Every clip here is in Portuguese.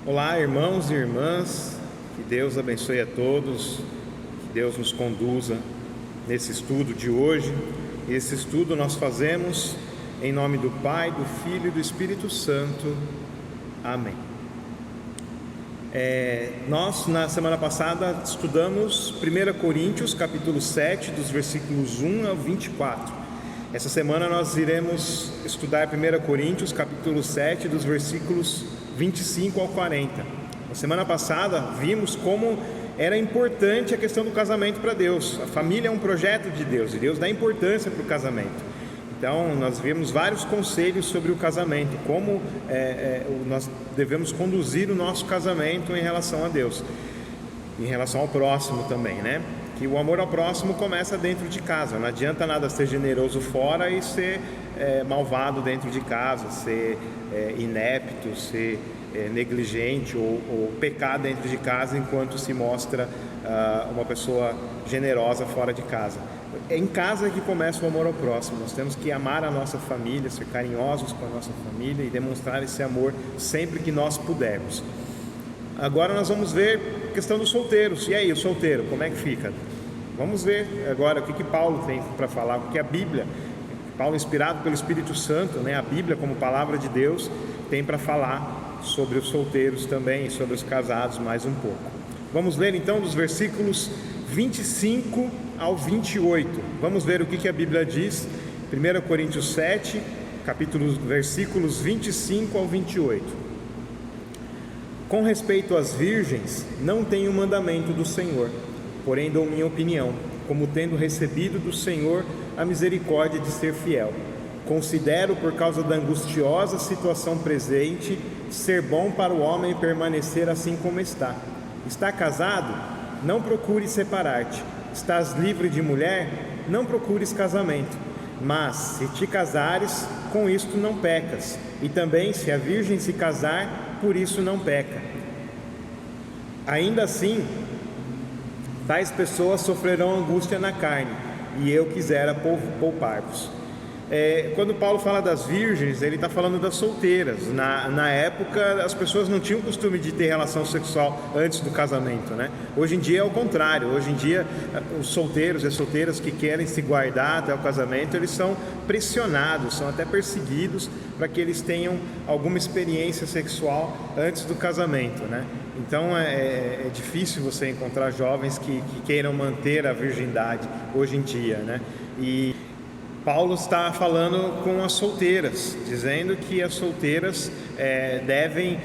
Olá, irmãos e irmãs, que Deus abençoe a todos, que Deus nos conduza nesse estudo de hoje. Esse estudo nós fazemos em nome do Pai, do Filho e do Espírito Santo. Amém. Nós, na semana passada, estudamos 1 Coríntios, capítulo 7, dos versículos 1 ao 24. Essa semana nós iremos estudar 1 Coríntios, capítulo 7, dos versículos 25 ao 40. Na semana passada vimos como era importante a questão do casamento para Deus. A família é um projeto de Deus e Deus dá importância para o casamento. Então nós vimos vários conselhos sobre o casamento, como nós devemos conduzir o nosso casamento em relação a Deus, em relação ao próximo também, né? Que o amor ao próximo começa dentro de casa. Não adianta nada ser generoso fora e ser malvado dentro de casa, ser inepto, ser negligente ou pecar dentro de casa enquanto se mostra uma pessoa generosa fora de casa. É em casa que começa o amor ao próximo. Nós temos que amar a nossa família, ser carinhosos com a nossa família e demonstrar esse amor sempre que nós pudermos. Agora nós vamos ver a questão dos solteiros. E aí, o solteiro, como é que fica? Vamos ver agora o que Paulo tem para falar, o que a Bíblia, Paulo inspirado pelo Espírito Santo, né, a Bíblia como palavra de Deus, tem para falar sobre os solteiros também e sobre os casados mais um pouco. Vamos ler então dos versículos 25 ao 28. Vamos ver o que a Bíblia diz. 1 Coríntios 7, versículos 25 ao 28. Com respeito às virgens, não tenho mandamento do Senhor, porém dou minha opinião, como tendo recebido do Senhor a misericórdia de ser fiel. Considero, por causa da angustiosa situação presente, ser bom para o homem permanecer assim como está. Está casado? Não procures separar-te. Estás livre de mulher? Não procures casamento. Mas, se te casares, com isto não pecas. E também, se a virgem se casar, por isso não peca. Ainda assim, tais pessoas sofrerão angústia na carne, e eu quisera poupar-vos. Quando Paulo fala das virgens, ele está falando das solteiras. Na época, as pessoas não tinham o costume de ter relação sexual antes do casamento, né? Hoje em dia é o contrário. Hoje em dia, os solteiros e as solteiras que querem se guardar até o casamento, eles são pressionados, são até perseguidos para que eles tenham alguma experiência sexual antes do casamento, né? Então é difícil você encontrar jovens que queiram manter a virgindade hoje em dia, né? E Paulo está falando com as solteiras, dizendo que as solteiras devem,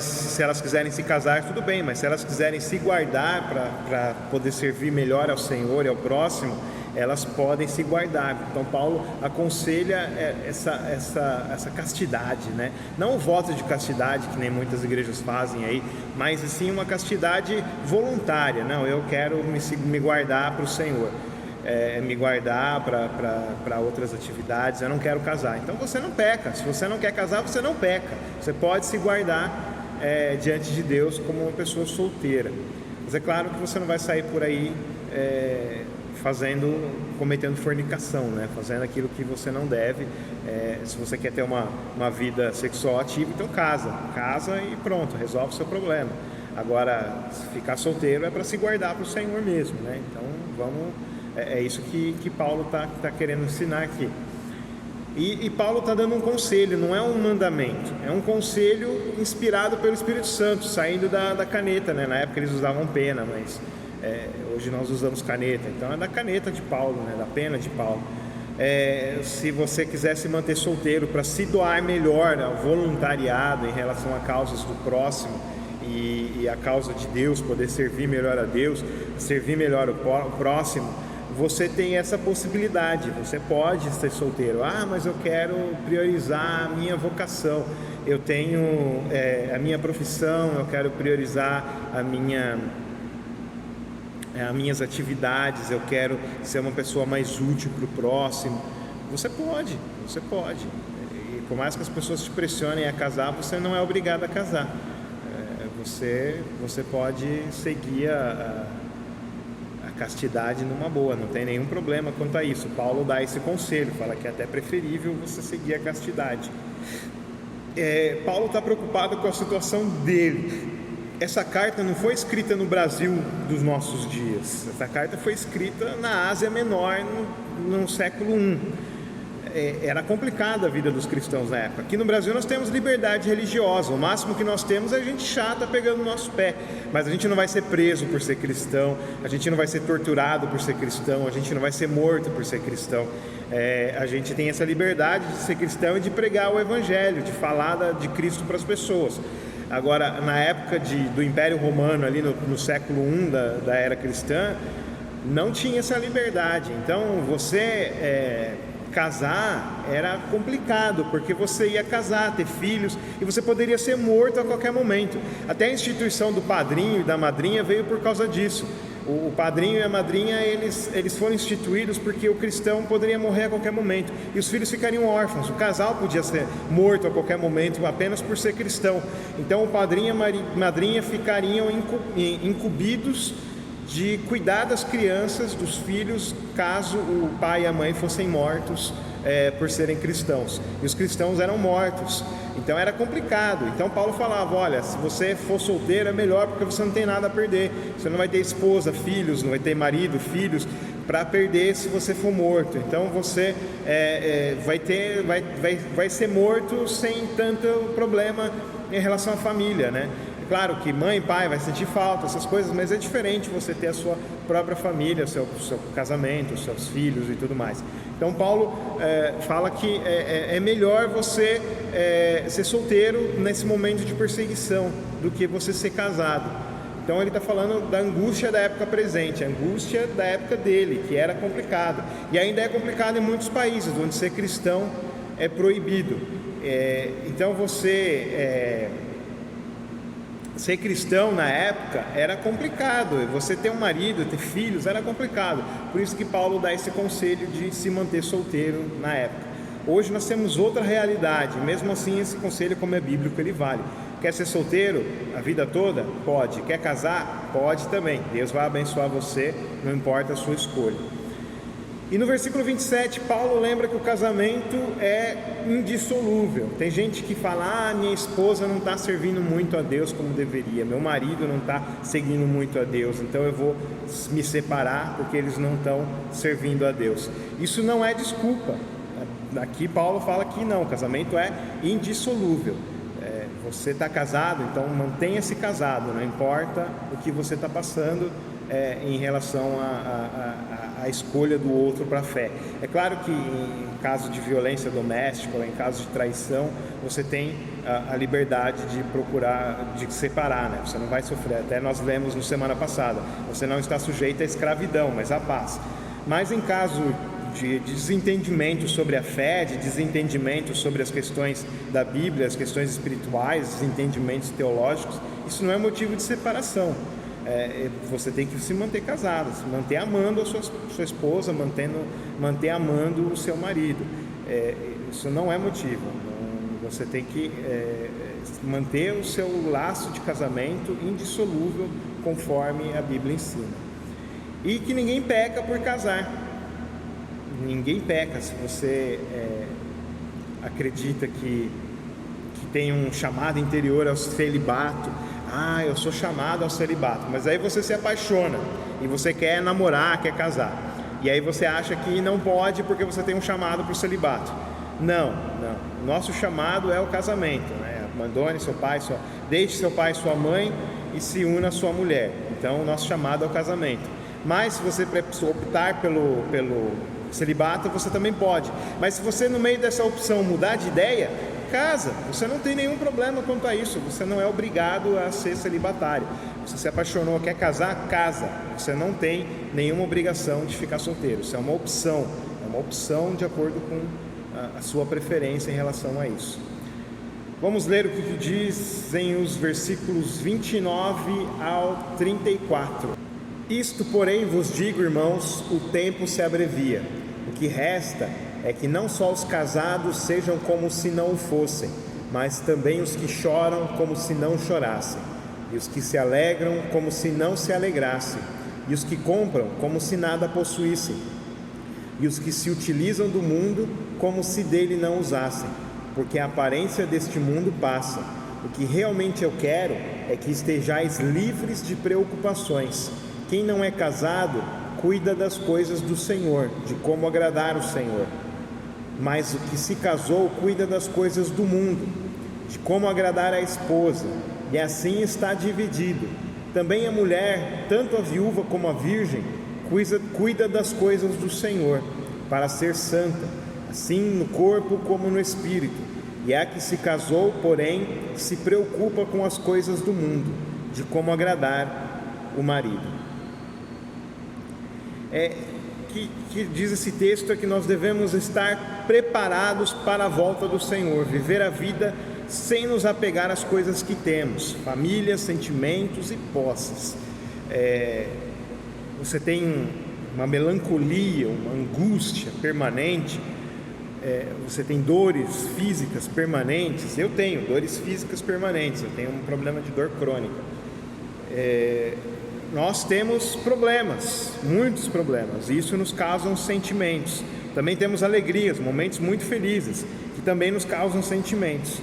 se elas quiserem se casar, tudo bem, mas se elas quiserem se guardar para poder servir melhor ao Senhor e ao próximo, elas podem se guardar. Então Paulo aconselha essa castidade, né? Não o voto de castidade que nem muitas igrejas fazem aí, mas sim uma castidade voluntária. Não, eu quero me guardar para o Senhor. Me guardar para outras atividades, eu não quero casar. Então você não peca. Se você não quer casar, você não peca. Você pode se guardar diante de Deus como uma pessoa solteira. Mas é claro que você não vai sair por aí cometendo fornicação, né? Fazendo aquilo que você não deve. Se você quer ter uma vida sexual ativa, então casa e pronto, resolve o seu problema. Agora, ficar solteiro é para se guardar para o Senhor mesmo, né? Então é isso que Paulo está querendo ensinar aqui. E Paulo está dando um conselho, não é um mandamento, é um conselho inspirado pelo Espírito Santo, saindo da caneta, né? Na época eles usavam pena, mas hoje nós usamos caneta, então é da caneta de Paulo, né? Da pena de Paulo. Se você quiser se manter solteiro para se doar melhor ao voluntariado em relação a causas do próximo e a causa de Deus, poder servir melhor a Deus, servir melhor o próximo, você tem essa possibilidade. Você pode ser solteiro. Mas eu quero priorizar a minha vocação, eu tenho a minha profissão, eu quero priorizar as minhas atividades, eu quero ser uma pessoa mais útil para o próximo. Você pode. E por mais que as pessoas te pressionem a casar, você não é obrigado a casar. Você pode seguir a castidade numa boa, não tem nenhum problema quanto a isso. Paulo dá esse conselho, fala que é até preferível você seguir a castidade. Paulo está preocupado com a situação dele. Essa carta não foi escrita no Brasil dos nossos dias. Essa carta foi escrita na Ásia Menor, no século I. Era complicada a vida dos cristãos na época. Aqui no Brasil nós temos liberdade religiosa. O máximo que nós temos é gente chata pegando no nosso pé. Mas a gente não vai ser preso por ser cristão, a gente não vai ser torturado por ser cristão, a gente não vai ser morto por ser cristão. A gente tem essa liberdade de ser cristão e de pregar o Evangelho, de falar de Cristo para as pessoas. Agora, na época do Império Romano, ali no século I da era cristã, não tinha essa liberdade. Então, você casar era complicado, porque você ia casar, ter filhos, e você poderia ser morto a qualquer momento. Até a instituição do padrinho e da madrinha veio por causa disso. O padrinho e a madrinha, eles foram instituídos porque o cristão poderia morrer a qualquer momento e os filhos ficariam órfãos. O casal podia ser morto a qualquer momento apenas por ser cristão. Então o padrinho e a madrinha ficariam incumbidos de cuidar das crianças, dos filhos, caso o pai e a mãe fossem mortos por serem cristãos. E os cristãos eram mortos. Então era complicado. Então Paulo falava, olha, se você for solteiro é melhor, porque você não tem nada a perder. Você não vai ter esposa, filhos, não vai ter marido, filhos para perder se você for morto. Então você vai ser morto sem tanto problema em relação à família, né? Claro que mãe e pai vai sentir falta, essas coisas, mas é diferente você ter a sua própria família, o seu casamento, os seus filhos e tudo mais. Então Paulo fala que é melhor você ser solteiro nesse momento de perseguição do que você ser casado. Então ele está falando da angústia da época presente, a angústia da época dele, que era complicado. E ainda é complicado em muitos países, onde ser cristão é proibido. Então ser cristão na época era complicado, você ter um marido, ter filhos, era complicado. Por isso que Paulo dá esse conselho de se manter solteiro na época. Hoje nós temos outra realidade, mesmo assim esse conselho, como é bíblico, ele vale. Quer ser solteiro a vida toda? Pode. Quer casar? Pode também. Deus vai abençoar você, não importa a sua escolha. E no versículo 27, Paulo lembra que o casamento é indissolúvel. Tem gente que fala, minha esposa não está servindo muito a Deus como deveria, meu marido não está seguindo muito a Deus, então eu vou me separar porque eles não estão servindo a Deus. Isso não é desculpa. Aqui Paulo fala que não, o casamento é indissolúvel. Você está casado, então mantenha-se casado, não importa o que você está passando em relação à escolha do outro para a fé. É claro que em caso de violência doméstica ou em caso de traição, você tem a liberdade de procurar, de separar, né? Você não vai sofrer, até nós lemos na semana passada, você não está sujeito à escravidão, mas à paz. Mas em caso de desentendimento sobre a fé, de desentendimento sobre as questões da Bíblia, as questões espirituais, desentendimentos teológicos, isso não é motivo de separação. Você tem que se manter casado, se manter amando a sua esposa, manter amando o seu marido. Isso não é motivo. Você tem que manter o seu laço de casamento indissolúvel, conforme a Bíblia ensina. E que ninguém peca por casar. Ninguém peca. Se você acredita que tem um chamado interior ao celibato, eu sou chamado ao celibato, mas aí você se apaixona e você quer namorar, quer casar, e aí você acha que não pode porque você tem um chamado para o celibato. Não, nosso chamado é o casamento, né? Abandone seu pai, deixe seu pai e sua mãe e se una à sua mulher. Então o nosso chamado é o casamento. Mas se você optar pelo celibato, você também pode. Mas se você no meio dessa opção mudar de ideia, casa, você não tem nenhum problema quanto a isso, você não é obrigado a ser celibatário. Você se apaixonou, quer casar, casa. Você não tem nenhuma obrigação de ficar solteiro, isso é uma opção de acordo com a sua preferência em relação a isso. Vamos ler o que diz em os versículos 29 ao 34. Isto, porém, vos digo, irmãos, o tempo se abrevia. O que resta é que não só os casados sejam como se não o fossem, mas também os que choram como se não chorassem, e os que se alegram como se não se alegrassem, e os que compram como se nada possuíssem, e os que se utilizam do mundo como se dele não usassem. porque a aparência deste mundo passa. O que realmente eu quero é que estejais livres de preocupações. Quem não é casado, cuida das coisas do Senhor, de como agradar o Senhor. Mas o que se casou, cuida das coisas do mundo, de como agradar a esposa, e assim está dividido. Também a mulher, tanto a viúva como a virgem, cuida das coisas do Senhor, para ser santa, assim no corpo como no espírito. E a que se casou, porém, se preocupa com as coisas do mundo, de como agradar o marido. Que diz esse texto é que nós devemos estar preparados para a volta do Senhor, viver a vida sem nos apegar às coisas que temos, família, sentimentos e posses. Você tem uma melancolia, uma angústia permanente, você tem dores físicas permanentes. Eu tenho dores físicas permanentes, eu tenho um problema de dor crônica. Nós temos problemas, muitos problemas, e isso nos causa sentimentos. Também temos alegrias, momentos muito felizes, que também nos causam sentimentos.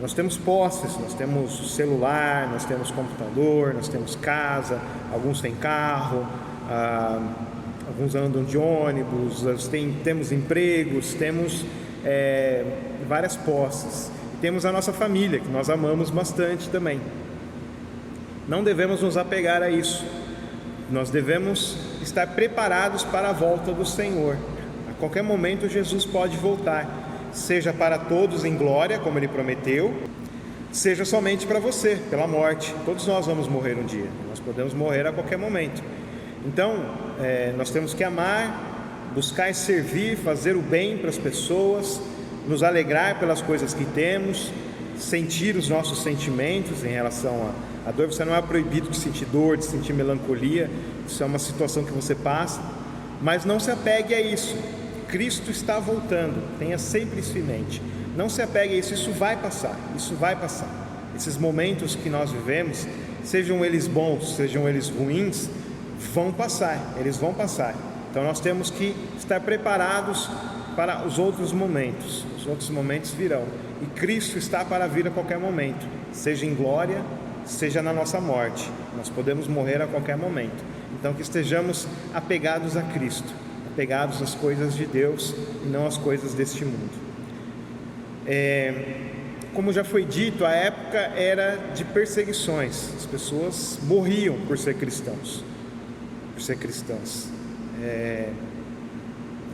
Nós temos posses, nós temos celular, nós temos computador, nós temos casa, alguns têm carro, alguns andam de ônibus, temos empregos, temos várias posses. Temos a nossa família, que nós amamos bastante também. Não devemos nos apegar a isso. Nós devemos estar preparados para a volta do Senhor. A qualquer momento Jesus pode voltar, seja para todos em glória, como Ele prometeu, seja somente para você, pela morte. Todos nós vamos morrer um dia, nós podemos morrer a qualquer momento. Então, nós temos que amar, buscar servir, fazer o bem para as pessoas, nos alegrar pelas coisas que temos, sentir os nossos sentimentos em relação à dor. Você não é proibido de sentir dor, de sentir melancolia, isso é uma situação que você passa, mas não se apegue a isso. Cristo está voltando, tenha sempre isso em mente. Não se apegue a isso, isso vai passar, isso vai passar. Esses momentos que nós vivemos, sejam eles bons, sejam eles ruins, vão passar, eles vão passar. Então nós temos que estar preparados para os outros momentos virão, e Cristo está para vir a qualquer momento, seja em glória, seja na nossa morte. Nós podemos morrer a qualquer momento. Então que estejamos apegados a Cristo, apegados às coisas de Deus e não às coisas deste mundo. Como já foi dito, a época era de perseguições, as pessoas morriam por ser cristãos.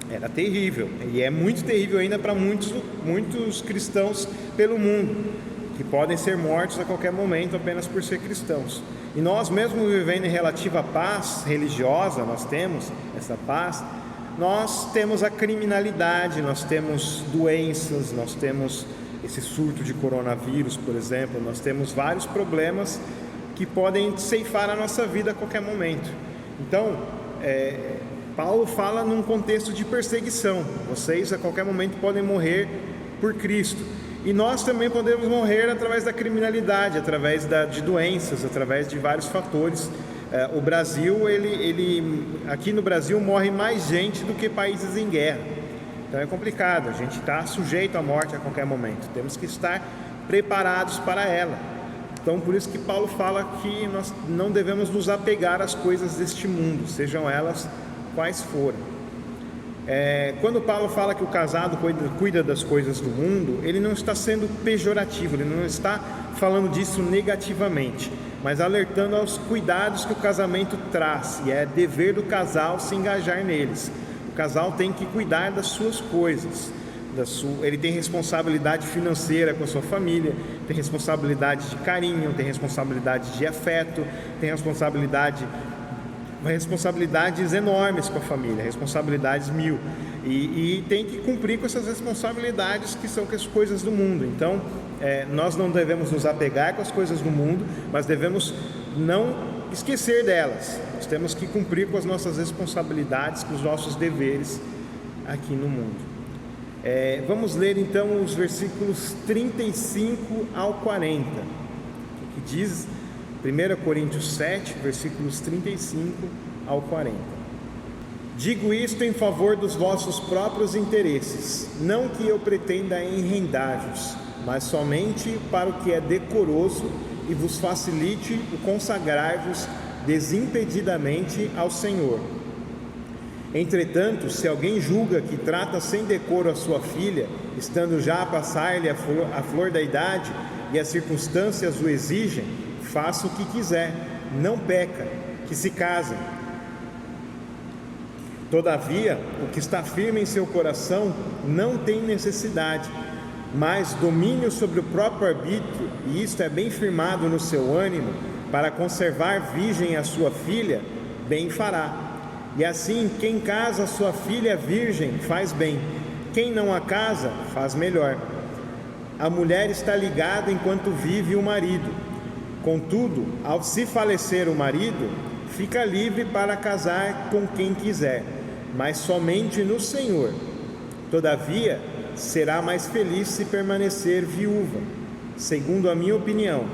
Era terrível, e é muito terrível ainda para muitos cristãos pelo mundo, que podem ser mortos a qualquer momento apenas por ser cristãos. E nós, mesmo vivendo em relativa paz religiosa, nós temos essa paz, nós temos a criminalidade, nós temos doenças, nós temos esse surto de coronavírus, por exemplo, nós temos vários problemas que podem ceifar a nossa vida a qualquer momento. Então, Paulo fala num contexto de perseguição. Vocês a qualquer momento podem morrer por Cristo. E nós também podemos morrer através da criminalidade, através de doenças, através de vários fatores. O Brasil, aqui no Brasil morre mais gente do que países em guerra. Então é complicado, a gente está sujeito à morte a qualquer momento. Temos que estar preparados para ela. Então por isso que Paulo fala que nós não devemos nos apegar às coisas deste mundo, sejam elas quais forem. Quando Paulo fala que o casado cuida das coisas do mundo, ele não está sendo pejorativo, ele não está falando disso negativamente, mas alertando aos cuidados que o casamento traz, e é dever do casal se engajar neles. O casal tem que cuidar das suas coisas, ele tem responsabilidade financeira com a sua família, tem responsabilidade de carinho, tem responsabilidade de afeto, tem responsabilidades enormes com a família, responsabilidades mil, e tem que cumprir com essas responsabilidades que são as coisas do mundo. Então nós não devemos nos apegar com as coisas do mundo, mas devemos não esquecer delas. Nós temos que cumprir com as nossas responsabilidades, com os nossos deveres aqui no mundo. Vamos ler então os versículos 35 ao 40, que diz 1 Coríntios 7, versículos 35 ao 40. Digo isto em favor dos vossos próprios interesses, não que eu pretenda enrendar-vos, mas somente para o que é decoroso e vos facilite o consagrar-vos desimpedidamente ao Senhor. Entretanto, se alguém julga que trata sem decoro a sua filha, estando já a passar-lhe a flor da idade e as circunstâncias o exigem, faça o que quiser, não peca, que se casem. Todavia, o que está firme em seu coração não tem necessidade, mas domínio sobre o próprio arbítrio, e isto é bem firmado no seu ânimo, para conservar virgem a sua filha, bem fará. E assim, quem casa a sua filha virgem faz bem, quem não a casa faz melhor. A mulher está ligada enquanto vive o marido. Contudo, ao se falecer o marido, fica livre para casar com quem quiser, mas somente no Senhor. Todavia, será mais feliz se permanecer viúva, segundo a minha opinião,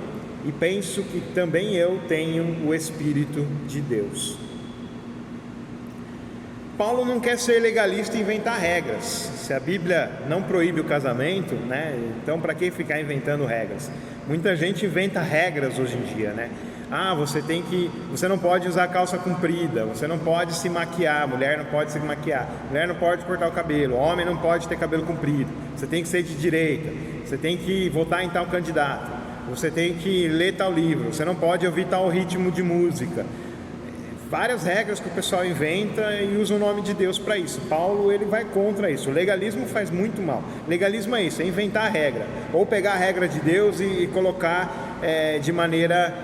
e penso que também eu tenho o Espírito de Deus. Paulo não quer ser legalista e inventar regras. Se a Bíblia não proíbe o casamento, né, então para que ficar inventando regras? Muita gente inventa regras hoje em dia, né? Você não pode usar calça comprida, você não pode se maquiar, mulher não pode se maquiar, mulher não pode cortar o cabelo, homem não pode ter cabelo comprido, você tem que ser de direita, você tem que votar em tal candidato, você tem que ler tal livro, você não pode ouvir tal ritmo de música. Várias regras que o pessoal inventa e usa o nome de Deus para isso. Paulo, ele vai contra isso. O legalismo faz muito mal. Legalismo é isso, é inventar a regra, ou pegar a regra de Deus e colocar de maneira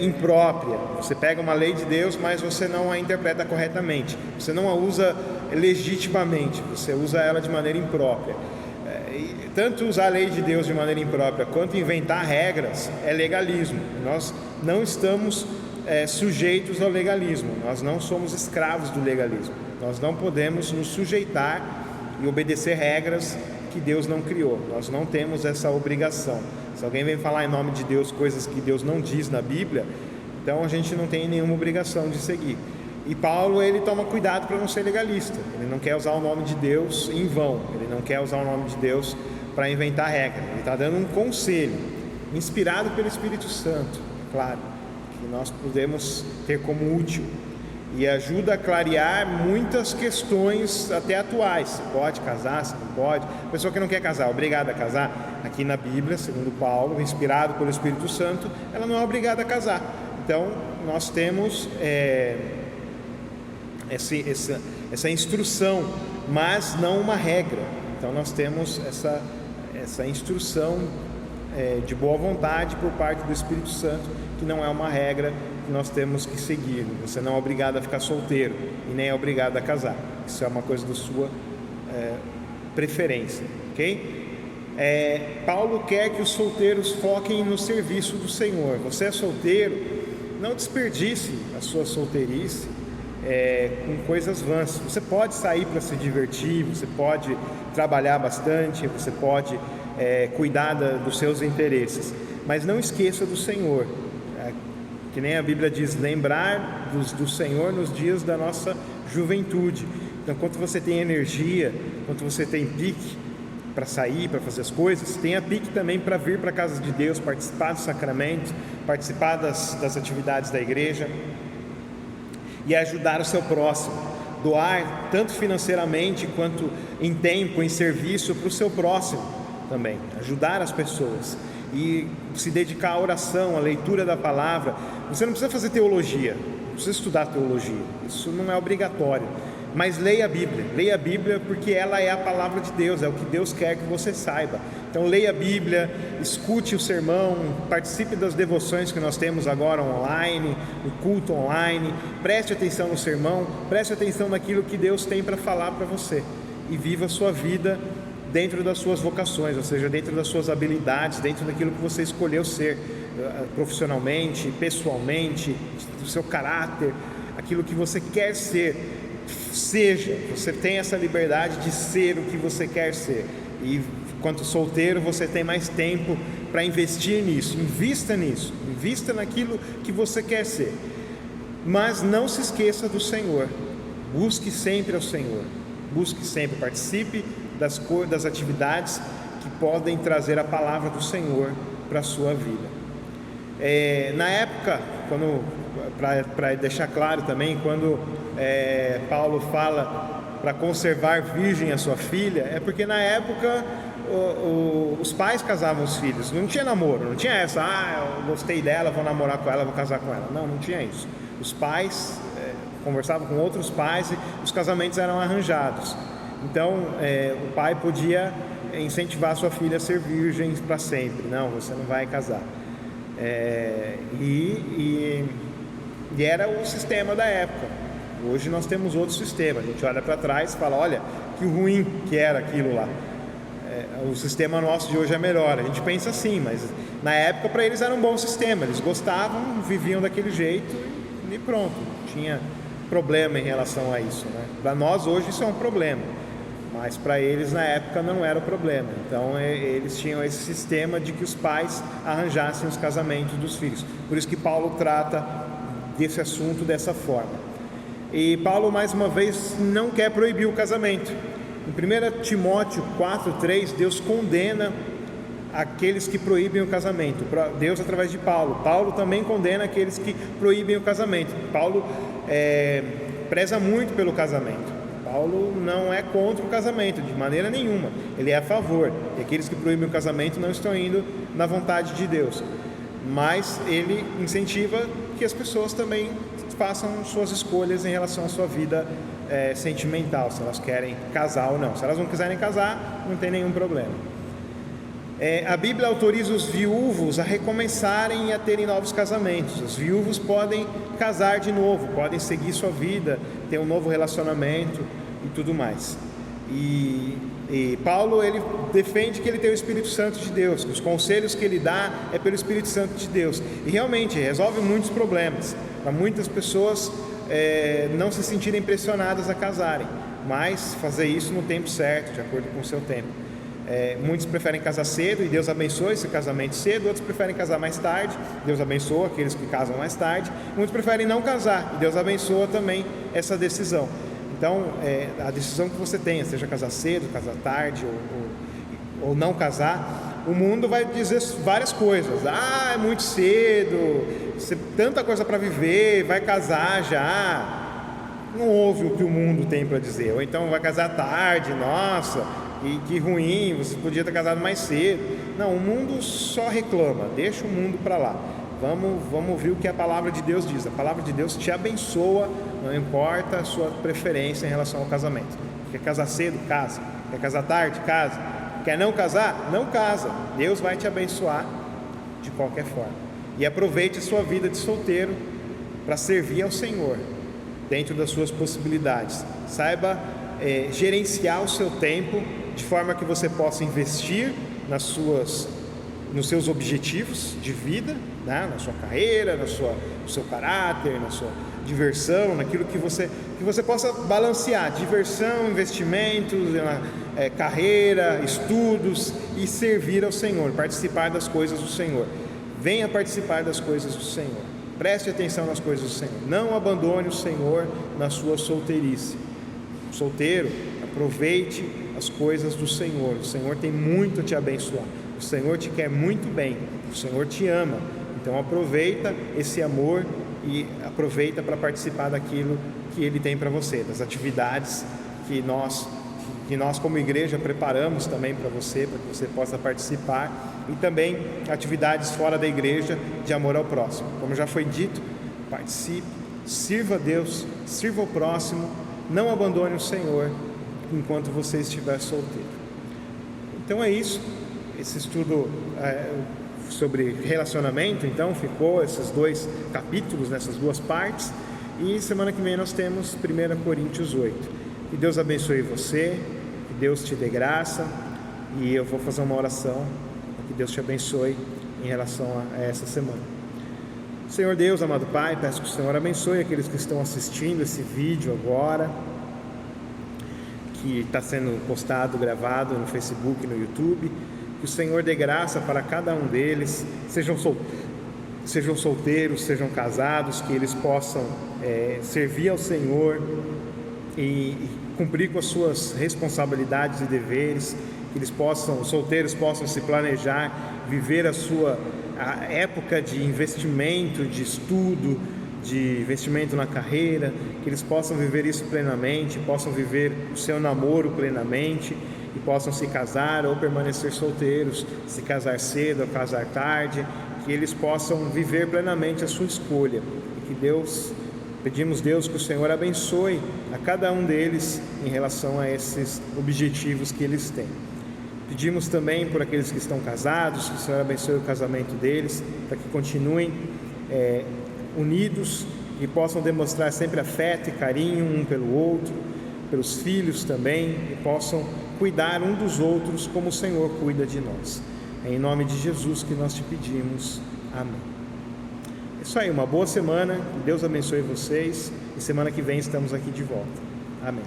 imprópria. Você pega uma lei de Deus, mas você não a interpreta corretamente, você não a usa legitimamente, você usa ela de maneira imprópria. Tanto usar a lei de Deus de maneira imprópria quanto inventar regras é legalismo. Nós não estamos sujeitos ao legalismo, nós não somos escravos do legalismo, nós não podemos nos sujeitar e obedecer regras que Deus não criou, nós não temos essa obrigação. Se alguém vem falar em nome de Deus coisas que Deus não diz na Bíblia, então a gente não tem nenhuma obrigação de seguir. E Paulo, ele toma cuidado para não ser legalista, ele não quer usar o nome de Deus em vão, ele não quer usar o nome de Deus para inventar regra, ele está dando um conselho, inspirado pelo Espírito Santo, claro, que nós podemos ter como útil, e ajuda a clarear muitas questões até atuais. Se pode casar, se não pode. A pessoa que não quer casar, obrigada a casar, aqui na Bíblia, segundo Paulo, inspirado pelo Espírito Santo, ela não é obrigada a casar. Então nós temos essa instrução, mas não uma regra. Então nós temos essa instrução de boa vontade por parte do Espírito Santo, que não é uma regra que nós temos que seguir. Você não é obrigado a ficar solteiro e nem é obrigado a casar. Isso é uma coisa da sua preferência, ok? Paulo quer que os solteiros foquem no serviço do Senhor. Você é solteiro, não desperdice a sua solteirice com coisas vãs. Você pode sair para se divertir, você pode trabalhar bastante, você pode cuidar dos seus interesses, mas não esqueça do Senhor. Que nem a Bíblia diz, lembrar do Senhor nos dias da nossa juventude. Então, quando você tem energia, quando você tem pique para sair, para fazer as coisas, tenha pique também para vir para a casa de Deus, participar dos sacramentos, participar das atividades da igreja e ajudar o seu próximo, doar tanto financeiramente quanto em tempo, em serviço para o seu próximo também, ajudar as pessoas e se dedicar à oração, à leitura da palavra. Você não precisa fazer teologia, não precisa estudar teologia, isso não é obrigatório, mas leia a Bíblia porque ela é a palavra de Deus, é o que Deus quer que você saiba. Então leia a Bíblia, escute o sermão, participe das devoções que nós temos agora online, no culto online, preste atenção no sermão, preste atenção naquilo que Deus tem para falar para você e viva a sua vida dentro das suas vocações, ou seja, dentro das suas habilidades, dentro daquilo que você escolheu ser, profissionalmente, pessoalmente, do seu caráter, aquilo que você quer ser, seja, você tem essa liberdade de ser o que você quer ser. E enquanto solteiro você tem mais tempo para investir nisso, invista naquilo que você quer ser, mas não se esqueça do Senhor. Busque sempre ao Senhor, busque sempre, participe das atividades que podem trazer a palavra do Senhor para a sua vida. Na época, para deixar claro também, quando Paulo fala para conservar virgem a sua filha, é porque na época os pais casavam os filhos, não tinha namoro, não tinha essa, eu gostei dela, vou namorar com ela, vou casar com ela. Não tinha isso. Os pais conversavam com outros pais e os casamentos eram arranjados. Então o pai podia incentivar a sua filha a ser virgem para sempre. Não, você não vai casar. E era o sistema da época. Hoje nós temos outro sistema. A gente olha para trás e fala, olha que ruim que era aquilo lá. O sistema nosso de hoje é melhor. A gente pensa assim, mas na época para eles era um bom sistema. Eles gostavam, viviam daquele jeito e pronto. Não tinha problema em relação a isso, né? Para nós hoje isso é um problema, mas para eles na época não era o problema. Então eles tinham esse sistema de que os pais arranjassem os casamentos dos filhos. Por isso que Paulo trata desse assunto dessa forma. E Paulo mais uma vez não quer proibir o casamento. Em 1 Timóteo 4:3, Deus condena aqueles que proíbem o casamento. Deus através de Paulo. Paulo também condena aqueles que proíbem o casamento. Paulo preza muito pelo casamento. Paulo não é contra o casamento de maneira nenhuma. Ele é a favor. E aqueles que proíbem o casamento não estão indo na vontade de Deus. Mas ele incentiva que as pessoas também façam suas escolhas em relação à sua vida sentimental, se elas querem casar ou não. Se elas não quiserem casar, não tem nenhum problema. A Bíblia autoriza os viúvos a recomeçarem e a terem novos casamentos. Os viúvos podem casar de novo, podem seguir sua vida, ter um novo relacionamento e tudo mais. E Paulo, ele defende que ele tem o Espírito Santo de Deus, que os conselhos que ele dá é pelo Espírito Santo de Deus. E realmente resolve muitos problemas, para muitas pessoas não se sentirem pressionadas a casarem, mas fazer isso no tempo certo, de acordo com o seu tempo. Muitos preferem casar cedo e Deus abençoa esse casamento cedo, outros preferem casar mais tarde, Deus abençoa aqueles que casam mais tarde, muitos preferem não casar e Deus abençoa também essa decisão. Então, a decisão que você tenha, seja casar cedo, casar tarde ou não casar, o mundo vai dizer várias coisas. É muito cedo, você tem tanta coisa para viver, vai casar já. Não ouve o que o mundo tem para dizer. Ou então vai casar tarde, nossa, e que ruim, você podia ter casado mais cedo. Não, o mundo só reclama, deixa o mundo para lá. Vamos ouvir o que a palavra de Deus diz. A palavra de Deus te abençoa, não importa a sua preferência em relação ao casamento. Quer casar cedo? Casa. Quer casar tarde? Casa. Quer não casar? Não casa. Deus vai te abençoar de qualquer forma. E aproveite a sua vida de solteiro para servir ao Senhor dentro das suas possibilidades. Saiba gerenciar o seu tempo de forma que você possa investir nos seus objetivos de vida, né? Na sua carreira, no seu caráter, na sua diversão, naquilo que você possa balancear diversão, investimentos, carreira, estudos e servir ao Senhor, participar das coisas do Senhor. Venha participar das coisas do Senhor, preste atenção nas coisas do Senhor, não abandone o Senhor na sua solteirice. Solteiro, aproveite as coisas do Senhor. O Senhor tem muito a te abençoar, o Senhor te quer muito bem, o Senhor te ama. Então aproveita esse amor e aproveita para participar daquilo que Ele tem para você, das atividades que nós como igreja preparamos também para você possa participar, e também atividades fora da igreja de amor ao próximo. Como já foi dito, participe, sirva a Deus, sirva o próximo, não abandone o Senhor enquanto você estiver solteiro. Então é isso, esse estudo sobre relacionamento, então ficou esses 2 capítulos, nessas 2 partes, e semana que vem nós temos 1 Coríntios 8. Que Deus abençoe você, que Deus te dê graça, e eu vou fazer uma oração para que Deus te abençoe em relação a essa semana. Senhor Deus, amado Pai, peço que o Senhor abençoe aqueles que estão assistindo esse vídeo agora, que está sendo postado, gravado no Facebook e no YouTube. Que o Senhor dê graça para cada um deles, sejam solteiros, sejam casados, que eles possam servir ao Senhor e cumprir com as suas responsabilidades e deveres, que os solteiros possam se planejar, viver a época de investimento, de estudo, de investimento na carreira, que eles possam viver isso plenamente, possam viver o seu namoro plenamente e possam se casar ou permanecer solteiros, se casar cedo ou casar tarde, que eles possam viver plenamente a sua escolha. E que pedimos Deus que o Senhor abençoe a cada um deles em relação a esses objetivos que eles têm. Pedimos também por aqueles que estão casados, que o Senhor abençoe o casamento deles, para que continuem unidos e possam demonstrar sempre afeto e carinho um pelo outro, pelos filhos também, e possam cuidar um dos outros como o Senhor cuida de nós. É em nome de Jesus que nós te pedimos. Amém. É isso aí, uma boa semana, que Deus abençoe vocês, e semana que vem estamos aqui de volta. Amém.